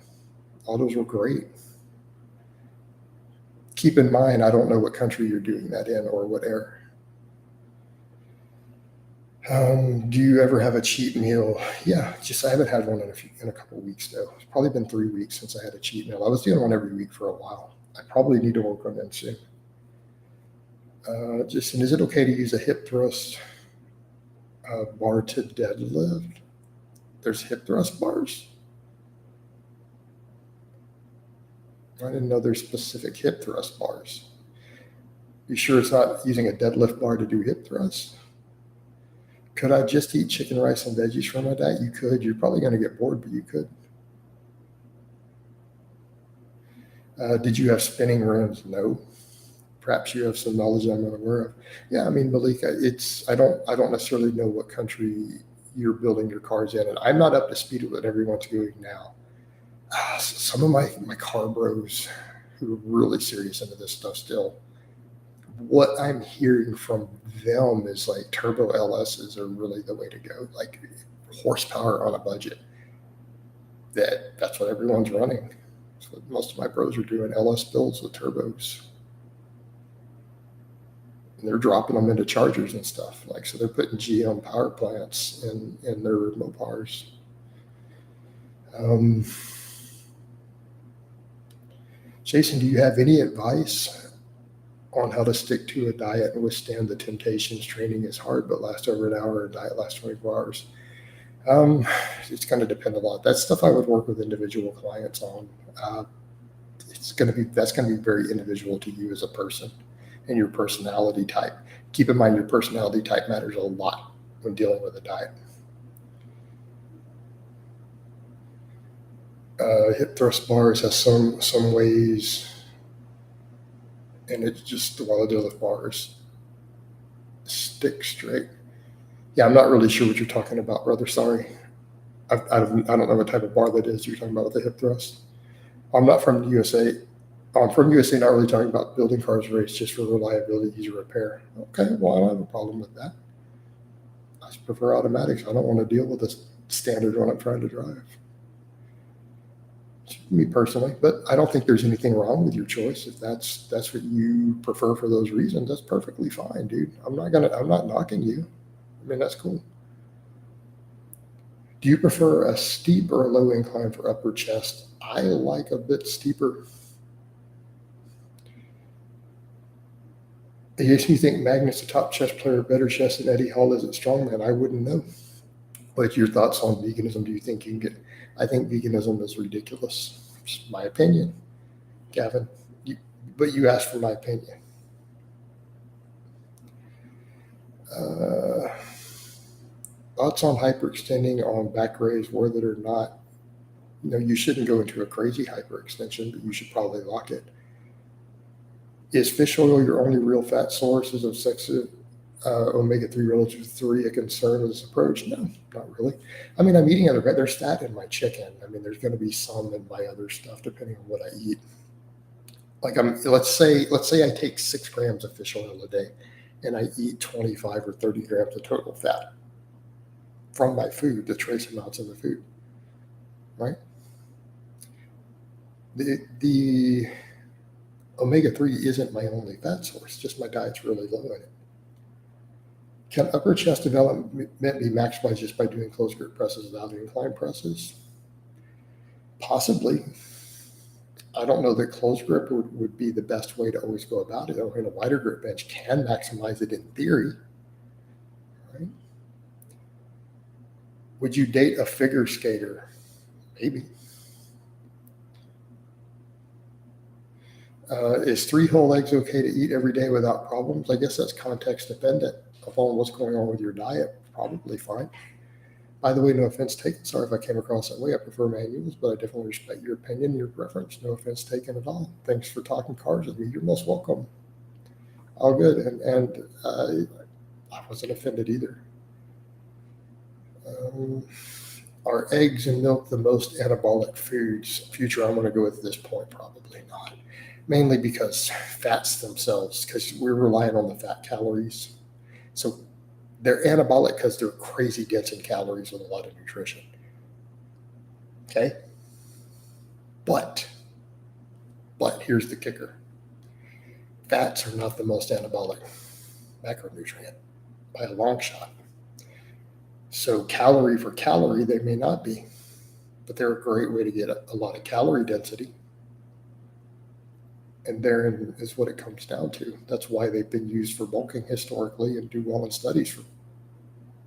Speaker 1: Autos were great. Keep in mind, I don't know what country you're doing that in or what era. Do you ever have a cheat meal? Yeah, I haven't had one in a couple of weeks though. It's probably been 3 weeks since I had a cheat meal. I was doing one every week for a while. I probably need to work on that soon. And is it okay to use a hip thrust bar to deadlift? There's hip thrust bars? I didn't know there's specific hip thrust bars. You sure it's not using a deadlift bar to do hip thrusts? Could I just eat chicken, rice, and veggies for my diet? You could. You're probably going to get bored, but you could. Did you have spinning rims? No. Perhaps you have some knowledge I'm unaware of. Yeah, I mean, Malik, I don't necessarily know what country you're building your cars in, and I'm not up to speed with what everyone's doing now. Some of my car bros who are really serious into this stuff still, what I'm hearing from them is like turbo LSs are really the way to go, like horsepower on a budget. That's what everyone's running. That's what most of my bros are doing, LS builds with turbos. And they're dropping them into chargers and stuff. So they're putting GM power plants in their Mopars. Jason, do you have any advice on how to stick to a diet and withstand the temptations? Training is hard, but lasts over an hour, and diet lasts 24 hours. It's going to depend a lot. That's stuff I would work with individual clients on. That's going to be very individual to you as a person and your personality type. Keep in mind your personality type matters a lot when dealing with a diet. Hip thrust bars has some ways, and it's just while the deadlift bars stick straight. Yeah, I'm not really sure what you're talking about, brother. Sorry. I don't know what type of bar that is you're talking about with the hip thrust. I'm not from the USA. I'm from USA, not really talking about building cars race just for reliability, easy repair. Okay, well, I don't have a problem with that. I just prefer automatics. I don't want to deal with the standard when I'm trying to drive. Me personally, but I don't think there's anything wrong with your choice. If that's what you prefer for those reasons, that's perfectly fine, dude. I'm not knocking you. I mean, that's cool. Do you prefer a steep or a low incline for upper chest? I like a bit steeper. Yes, you think Magnus, a top chest player, better chest than Eddie Hall is at strongman? I wouldn't know. What's your thoughts on veganism? Do you think you can get? I think veganism is ridiculous. It's my opinion, Gavin. But you asked for my opinion. Thoughts on hyperextending on back raise, worth it or not? You shouldn't go into a crazy hyperextension, but you should probably lock it. Is fish oil your only real fat sources of omega-3 relative to 3 a concern with this approach? No, not really. I mean, I'm eating there's fat in my chicken. I mean, there's going to be some in my other stuff depending on what I eat. Like let's say I take 6 grams of fish oil a day and I eat 25 or 30 grams of total fat from my food, the trace amounts of the food, right? The omega-3 isn't my only fat source, just my diet's really low in it. Can upper chest development be maximized just by doing closed grip presses without incline presses? Possibly. I don't know that closed grip would be the best way to always go about it. In a wider grip bench can maximize it in theory, right? Would you date a figure skater? Maybe. Is 3 whole eggs okay to eat every day without problems? I guess that's context dependent upon what's going on with your diet. Probably fine. By the way, no offense taken. Sorry if I came across that way. I prefer manuals, but I definitely respect your opinion, your preference. No offense taken at all. Thanks for talking cars with me. You're most welcome. All good. And I wasn't offended either. Are eggs and milk the most anabolic foods? Future, I'm going to go with this point, probably not. Mainly because fats themselves, because we're relying on the fat calories. So they're anabolic because they're crazy dense in calories with a lot of nutrition. Okay? But here's the kicker. Fats are not the most anabolic macronutrient by a long shot. So calorie for calorie, they may not be, but they're a great way to get a lot of calorie density. And therein is what it comes down to. That's why they've been used for bulking historically and do well in studies for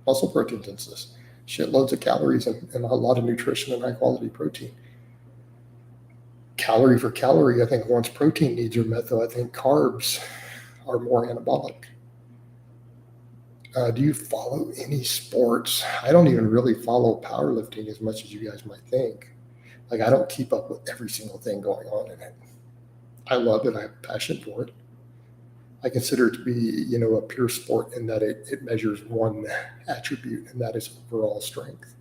Speaker 1: muscle protein synthesis. Shitloads of calories and a lot of nutrition and high quality protein. Calorie for calorie, I think once protein needs are met, though, I think carbs are more anabolic. Do you follow any sports? I don't even really follow powerlifting as much as you guys might think. Like, I don't keep up with every single thing going on in it. I love it. I have passion for it. I consider it to be, a pure sport in that it measures one attribute, and that is overall strength.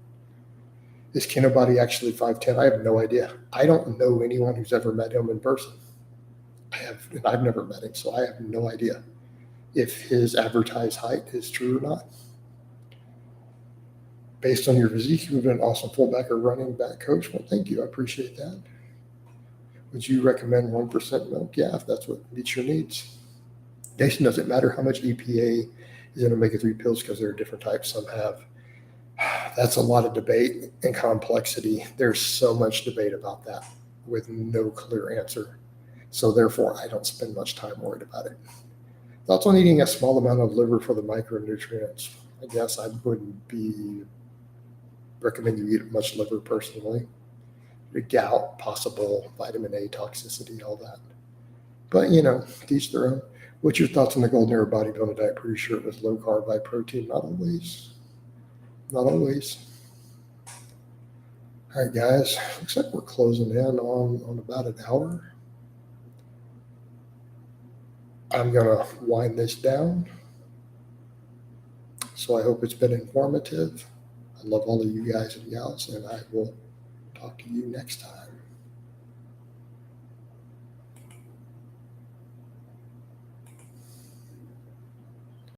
Speaker 1: Is Kinobody actually 5'10"? I have no idea. I don't know anyone who's ever met him in person. I've never met him, so I have no idea if his advertised height is true or not. Based on your physique, you've been an awesome fullback or running back coach. Well, thank you. I appreciate that. Would you recommend 1% milk? Yeah, if that's what meets your needs. Jason, does it matter how much EPA is in omega-3 pills because there are different types? Some have. That's a lot of debate and complexity. There's so much debate about that with no clear answer. So therefore, I don't spend much time worried about it. Thoughts on eating a small amount of liver for the micronutrients? I guess I wouldn't recommend you eat much liver personally. Your gout, possible vitamin A toxicity, all that. But, teach their own. What's your thoughts on the golden era bodybuilding diet? Pretty sure it was low carb, high protein. Not always. Not always. All right, guys. Looks like we're closing in on about an hour. I'm going to wind this down. So I hope it's been informative. I love all of you guys and gals, and I will talk to you next time.